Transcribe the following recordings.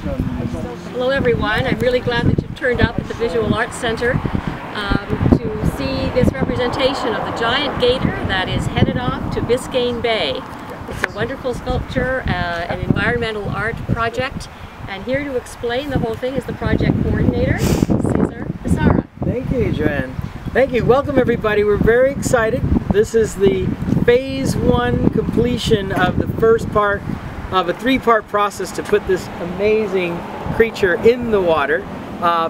Hello everyone, I'm really glad that you've turned up at the Visual Arts Center to see this representation of the giant gator that is headed off to Biscayne Bay. It's a wonderful sculpture, an environmental art project, and here to explain the whole thing is the project coordinator, Cesar Pissarra. Thank you, Joanne. Thank you. Welcome everybody. We're very excited. This is the phase 1 completion of the first part of a 3-part process to put this amazing creature in the water.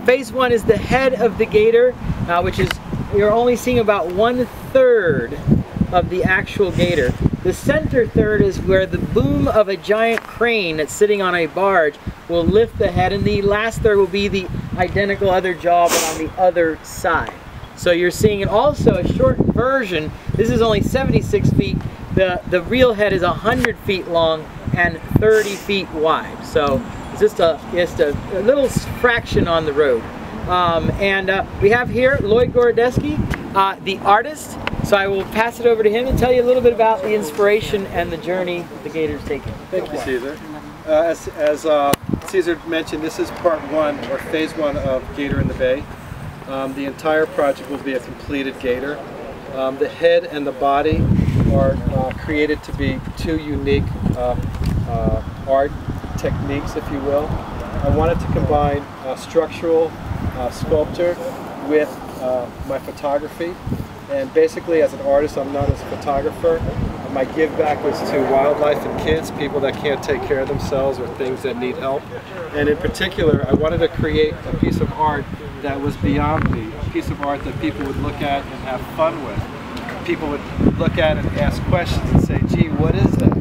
Phase 1 is the head of the gator, which is, you're only seeing about 1/3 of the actual gator. The center third is where the boom of a giant crane that's sitting on a barge will lift the head, and the last third will be the identical other jaw but on the other side. So you're seeing it also a shortened version. This is only 76 feet. The real head is 100 feet long and 30 feet wide. So it's just a little fraction on the road. We have here Lloyd Goradesky, the artist. So I will pass it over to him and tell you a little bit about the inspiration and the journey the gator's taking. Thank you, Cesar. As Cesar mentioned, this is part 1 or phase 1 of Gator in the Bay. The entire project will be a completed gator. The head and the body are created to be 2 unique art techniques, if you will. I wanted to combine structural sculpture with my photography. And basically, as an artist, I'm not as a photographer. My give back was to wildlife and kids, people that can't take care of themselves or things that need help. And in particular, I wanted to create a piece of art that was beyond me, a piece of art that people would look at and have fun with. People would look at it and ask questions and say, gee, what is that?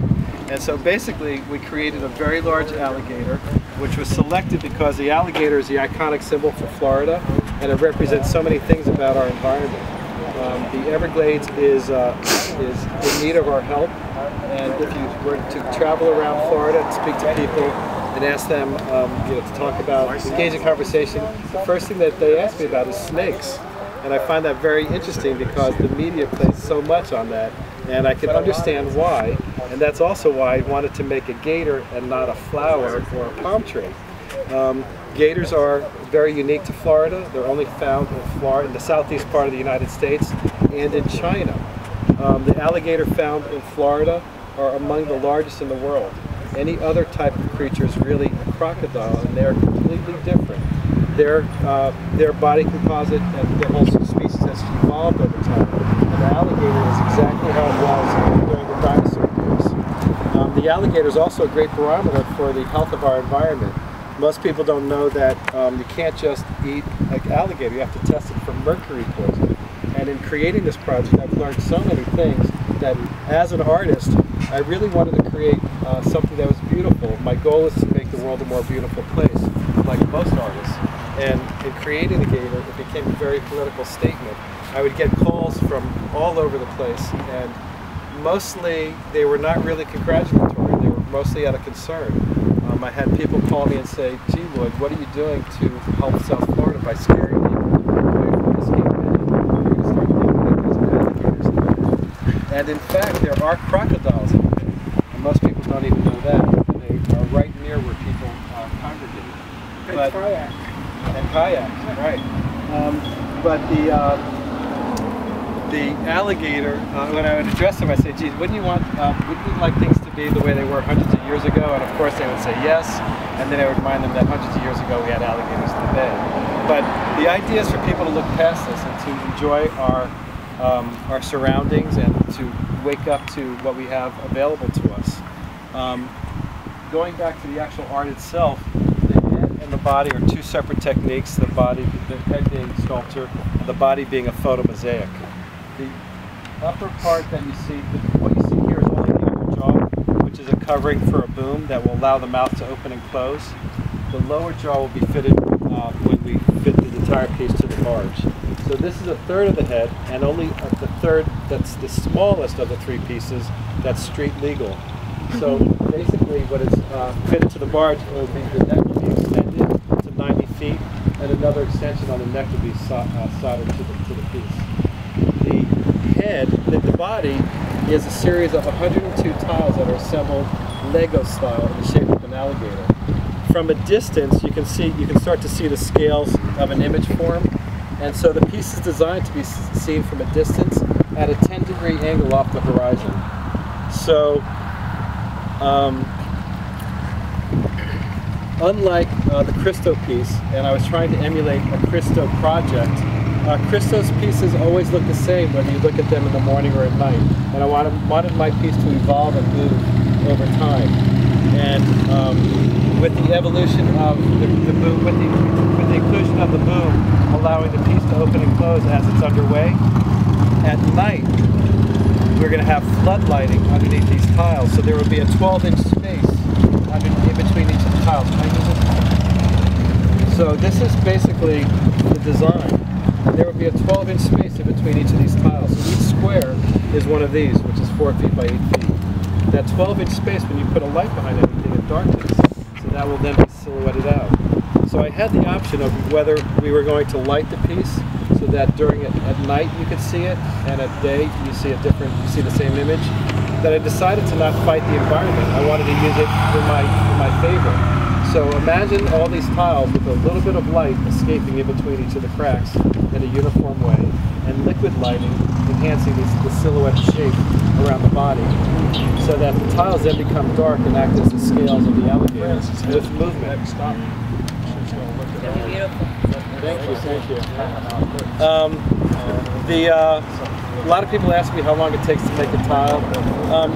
And so basically, we created a very large alligator, which was selected because the alligator is the iconic symbol for Florida, and it represents so many things about our environment. The Everglades is in need of our help, and if you were to travel around Florida and speak to people and ask them to talk about, engage in conversation, the first thing that they ask me about is snakes. And I find that very interesting because the media plays so much on that, and I can understand why, and that's also why I wanted to make a gator and not a flower or a palm tree. Gators are very unique to Florida. They're only found in Florida, in the southeast part of the United States, and in China. The alligator found in Florida are among the largest in the world. Any other type of creature is really a crocodile, and they're completely different. Their body composite and their whole species has evolved over time. And the alligator is exactly how it was during the dinosaur years. The alligator is also a great barometer for the health of our environment. Most people don't know that you can't just eat like alligator, you have to test it for mercury poisoning. And in creating this project, I've learned so many things that as an artist, I really wanted to create something that was beautiful. My goal is to make the world a more beautiful place, like most artists. And in creating the gator, it became a very political statement. I would get calls from all over the place, and mostly they were not really congratulatory, they were mostly out of concern. I had people call me and say, gee Lloyd, what are you doing to help South Florida by scaring people away from Biscayne Bay? You're going to start getting those alligators in there. And in fact, there are crocodiles in the bay. And most people don't even know that. They are right near where people congregate. And kayaks. And kayaks, right. But the alligator, when I would address them, I say, geez, wouldn't you like things to be the way they were hundreds of years ago? And of course they would say yes, and then I would remind them that hundreds of years ago we had alligators in the bay. But the idea is for people to look past this and to enjoy our surroundings and to wake up to what we have available to us. Going back to the actual art itself, the head and the body are 2 separate techniques, the head being sculpture, and the body being a photomosaic. The upper part that you see, what you see here is only the upper jaw, which is a covering for a boom that will allow the mouth to open and close. The lower jaw will be fitted when we fit the entire piece to the barge. So this is 1/3 of the head, and only the third, that's the smallest of the 3 pieces, that's street legal. So basically what is fitted to the barge will be the neck will be extended to 90 feet, and another extension on the neck will be soldered to the piece. The head, the body, is a series of 102 tiles that are assembled Lego style in the shape of an alligator. from a distance, you can start to see the scales of an image form. And so the piece is designed to be seen from a distance at a 10-degree angle off the horizon. So, unlike the Christo piece, and I was trying to emulate a Christo project, Christo's pieces always look the same whether you look at them in the morning or at night. And I wanted my piece to evolve and move over time. And with the evolution of the boom, with the inclusion of the boom, allowing the piece to open and close as it's underway, at night we're going to have flood lighting underneath these tiles. So there will be a 12-inch space in between each of the tiles. So this is basically the design. There will be a 12-inch space in between each of these tiles. So each square is one of these, which is 4 feet by 8 feet. That 12-inch space, when you put a light behind everything, it darkens. So that will then be silhouetted out. So I had the option of whether we were going to light the piece so that during it at night you could see it, and at day you see the same image. That I decided to not fight the environment. I wanted to use it in my favor. So imagine all these tiles with a little bit of light escaping in between each of the cracks in a uniform way, and liquid lighting enhancing the silhouette shape around the body, so that the tiles then become dark and act as the scales of the alligator with movement. Beautiful. Thank you. A lot of people ask me how long it takes to make a tile.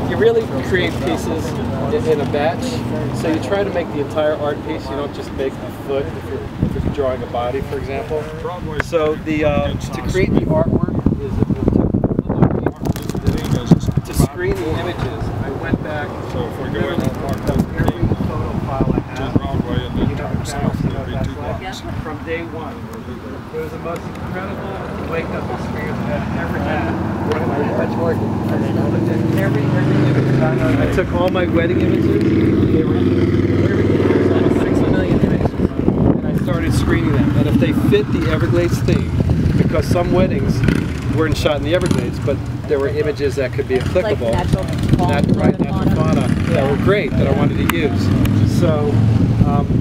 You really create pieces in a batch, so you try to make the entire art piece. You don't just make a foot if you're drawing a body, for example. So to create the artwork to screen the images, I went back every photo file I had. From day one. It was the most incredible wake-up experience I've ever had. Every image. I took all my wedding images. They were almost 6 million images. And I started screening them. And if they fit the Everglades theme, because some weddings weren't shot in the Everglades, but there were images that could be applicable. Like natural fauna that were great that I wanted to use. So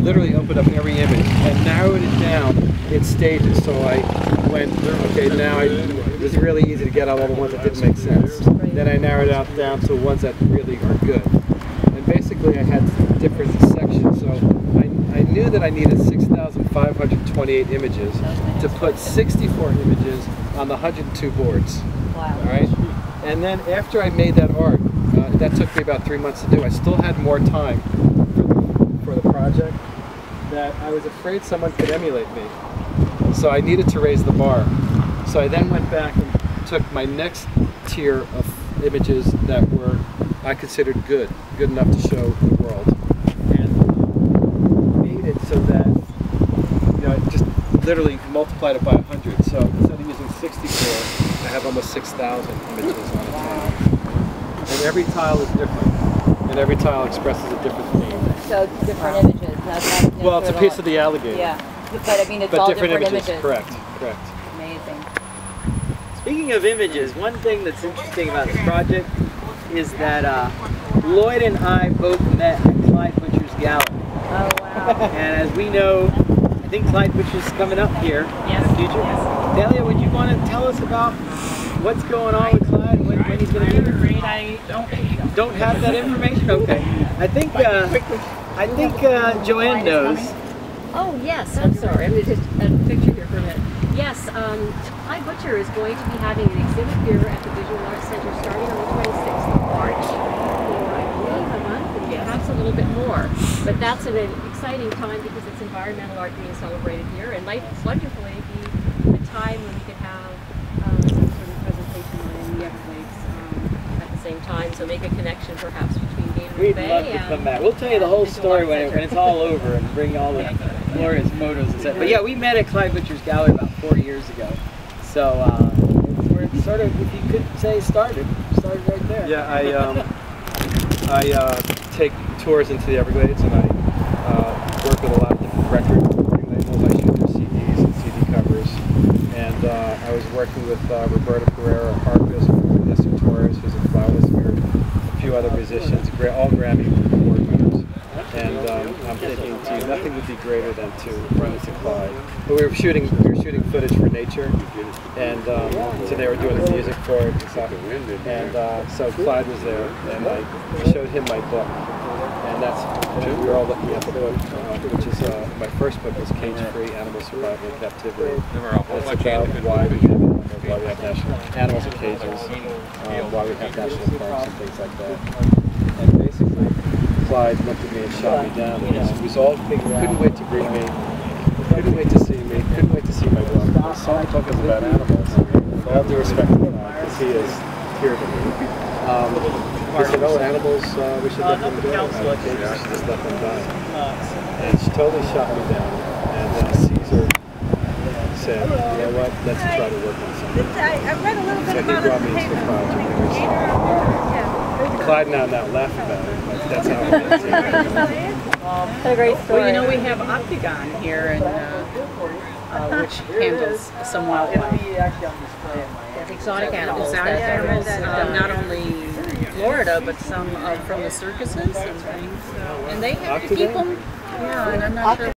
literally opened up every image and narrowed it down in stages. So I went, okay, now it was really easy to get out all the ones that didn't make sense. Then I narrowed it down to ones that really are good. And basically I had different sections. So I knew that I needed 6,528 images to put 64 images on the 102 boards. Wow. All right? And then after I made that art, that took me about 3 months to do. I still had more time for the project that I was afraid someone could emulate me. So I needed to raise the bar. So I then went back and took my next tier of images that were I considered good enough to show the world, and made it so that I just literally multiplied it by 100. So instead of using 64, I have almost 6,000 images on a tile. And every tile is different, and every tile expresses a different theme. So different images. Not well, it's a piece of the alligator. Yeah, but I mean, it's all different images. Correct. Amazing. Speaking of images, one thing that's interesting about this project is that Lloyd and I both met at Clyde Butcher's Gallery. Oh, wow. And as we know, I think Clyde Butcher's coming up here in the future. Yes. Delia, would you want to tell us about what's going on with Clyde, when he's going to be here? I Don't have that information? Okay. I think Joanne knows. Oh yes, I'm sorry. I'm just a picture here for a minute. Yes, Clyde Butcher is going to be having an exhibit here at the Visual Arts Center starting on the 26th of March for, I believe, a month and perhaps a little bit more. But that's an exciting time because it's environmental art being celebrated here, and might wonderfully be a time when we could have some sort of presentation on the Everglades at the same time. So make a connection perhaps between Gator We'd Bay love to and come back. We'll tell you the whole Visual story Arts when it's all over and bring all the glorious photos and stuff. But yeah, we met at Clyde Butcher's Gallery about 4 years ago. So we're sort of, if you could say, started right there. Yeah, I take tours into the Everglades, and I work with a lot of different record labels. I shoot their CDs and CD covers, and I was working with Roberto Pereira, harpist, Nestor Torres, who's a flautist, a few other musicians, all Grammy award winners. And I'm thinking to would be greater than to run into Clyde. But we were shooting footage for Nature, and so they were doing the music for it and stuff. And so Clyde was there, and I showed him my book, and that's we were all looking at the book, which is my first book was Cage-Free: Animal Survival in Captivity. It's about why we have national animals in cages, why we have national parks and things like that. And basically, Clyde looked at me and shot me down. He was all couldn't wait to greet me, couldn't wait to see me, couldn't wait to see my book. The song book is about animals. With all due respect to Clyde, because he is here to me. He said, "Oh, animals, we should let them go. We should just let them die." And she totally shot me down. And Caesar said, "You know what? Let's try to work on something." I read a little bit So he about brought me into the project. Clyde now laugh about it, but that's how it is. What a great story. Well, you know, we have Octagon here, and which handles some wildlife. Exotic animals. Exotic animals, not only Florida, but some from the circuses and things. And they have to keep them. Yeah, and I'm not sure.